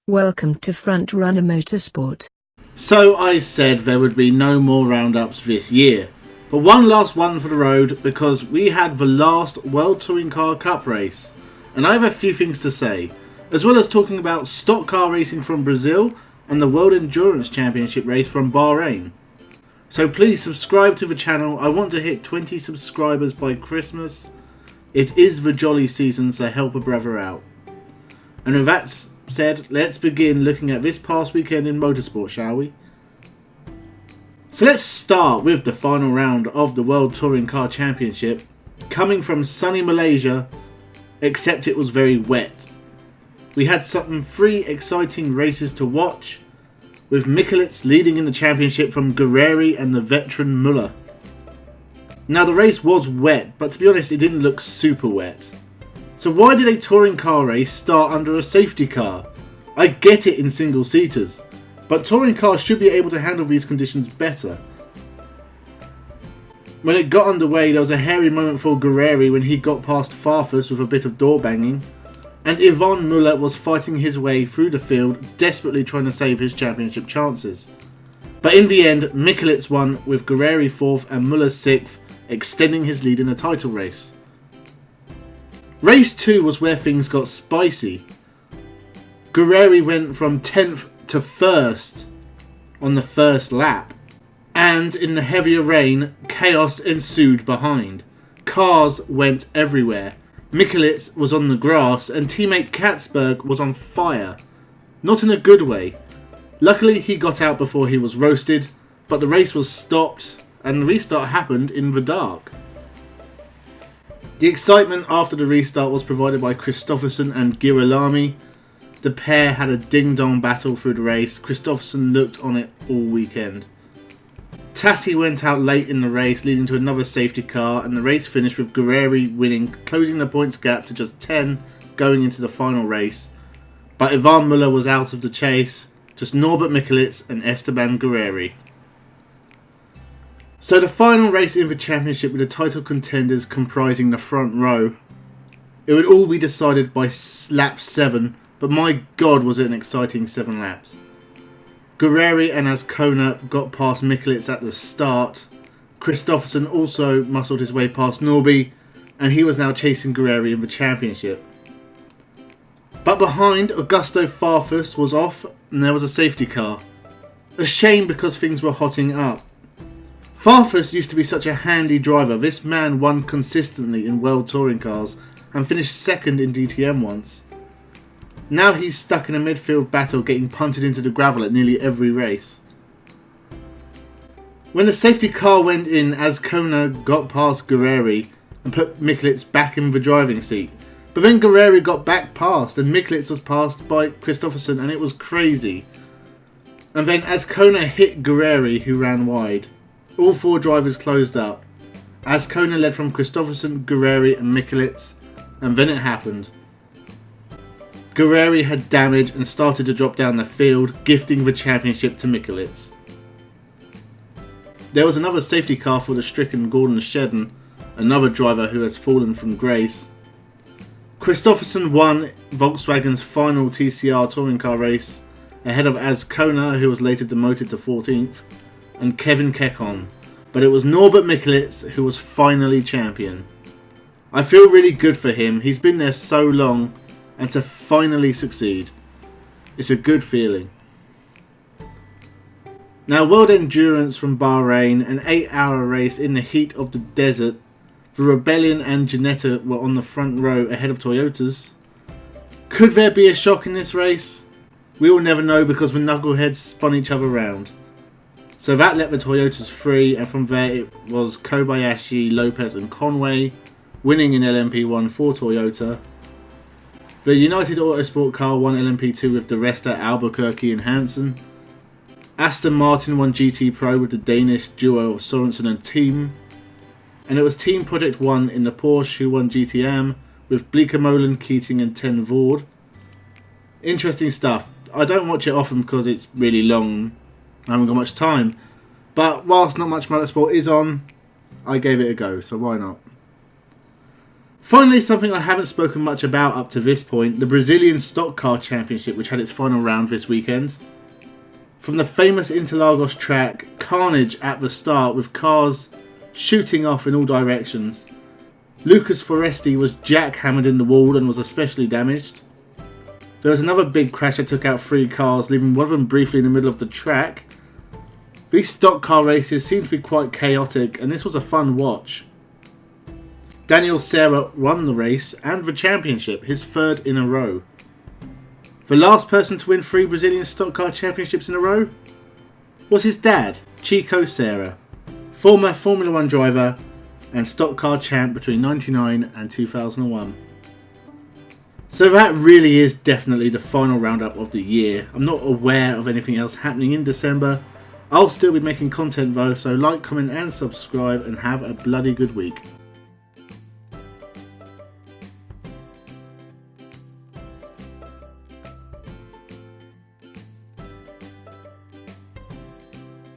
Welcome to Frontrunner Motorsport. So I said there would be no more roundups this year, but one last one for the road because we had the last World Touring Car Cup race, and I have a few things to say, as well as talking about stock car racing from Brazil and the World Endurance Championship race from Bahrain. So please subscribe to the channel. I want to hit 20 subscribers by Christmas. It is the jolly season, so help a brother out. And with that said, let's begin looking at this past weekend in motorsport, shall we? So let's start with the final round of the World Touring Car Championship, coming from sunny Malaysia, except it was very wet. We had some 3 exciting races to watch, with Michelisz leading in the championship from Guerreri and the veteran Muller. Now the race was wet, but to be honest it didn't look super wet. So why did a touring car race start under a safety car? I get it in single seaters, but touring cars should be able to handle these conditions better. When it got underway, there was a hairy moment for Guerreri when he got past Farfus with a bit of door banging, and Yvonne Muller was fighting his way through the field, desperately trying to save his championship chances. But in the end, Michelisz won with Guerreri 4th and Muller 6th, extending his lead in the title race. Race 2 was where things got spicy. Guerreri went from 10th to 1st on the first lap, and in the heavier rain, chaos ensued behind. Cars went everywhere. Michelisz was on the grass and teammate Katzberg was on fire. Not in a good way. Luckily he got out before he was roasted, but the race was stopped and the restart happened in the dark. The excitement after the restart was provided by Kristoffersson and Girolami. The pair had a ding-dong battle through the race. Kristoffersson looked on it all weekend. Tassi went out late in the race, leading to another safety car, and the race finished with Guerreri winning, closing the points gap to just 10 going into the final race. But Yvonne Muller was out of the chase, just Norbert Michelisz and Esteban Guerreri. So the final race in the championship with the title contenders comprising the front row. It would all be decided by lap 7, but my god was it an exciting 7 laps. Guerreri and Azcona got past Michelisz at the start. Kristoffersson also muscled his way past Norby, and he was now chasing Guerreri in the championship. But behind, Augusto Farfus was off and there was a safety car. A shame because things were hotting up. Farfus used to be such a handy driver. This man won consistently in World Touring Cars and finished 2nd in DTM once. Now he's stuck in a midfield battle, getting punted into the gravel at nearly every race. When the safety car went in, Azcona got past Guerreri and put Michelisz back in the driving seat. But then Guerreri got back past and Michelisz was passed by Kristoffersson and it was crazy. And then Azcona hit Guerreri, who ran wide. All 4 drivers closed up. Azcona led from Kristoffersson, Guerreri and Michelisz, and then it happened. Guerreri had damage and started to drop down the field, gifting the championship to Michelisz. There was another safety car for the stricken Gordon Shedden, another driver who has fallen from grace. Kristoffersson won Volkswagen's final TCR touring car race, ahead of Azcona, who was later demoted to 14th, and Kevin Kekon, but it was Norbert Michelisz who was finally champion. I feel really good for him. He's been there so long, and to finally succeed, it's a good feeling. Now, World Endurance from Bahrain, an 8-hour race in the heat of the desert. The Rebellion and Ginetta were on the front row ahead of Toyotas. Could there be a shock in this race? We will never know because the knuckleheads spun each other round. So that let the Toyotas free, and from there it was Kobayashi, Lopez and Conway winning in LMP1 for Toyota. The United Autosport car won LMP2 with De Resta, Albuquerque and Hansen. Aston Martin won GT Pro with the Danish duo of Sorensen and Team. And it was Team Project 1 in the Porsche who won GTM with Bleekemolen, Keating and Ten Voord. Interesting stuff. I don't watch it often because it's really long. I haven't got much time. But whilst not much motorsport is on, I gave it a go, so why not? Finally, something I haven't spoken much about up to this point, the Brazilian Stock Car Championship, which had its final round this weekend. From the famous Interlagos track, carnage at the start with cars shooting off in all directions. Lucas Foresti was jackhammered in the wall and was especially damaged. There was another big crash that took out 3 cars, leaving one of them briefly in the middle of the track. These stock car races seem to be quite chaotic, and this was a fun watch. Daniel Serra won the race and the championship, his 3rd in a row. The last person to win 3 Brazilian stock car championships in a row was his dad, Chico Serra, former Formula 1 driver and stock car champ between 1999 and 2001. So that really is definitely the final roundup of the year. I'm not aware of anything else happening in December. I'll still be making content though, so like, comment and subscribe, and have a bloody good week.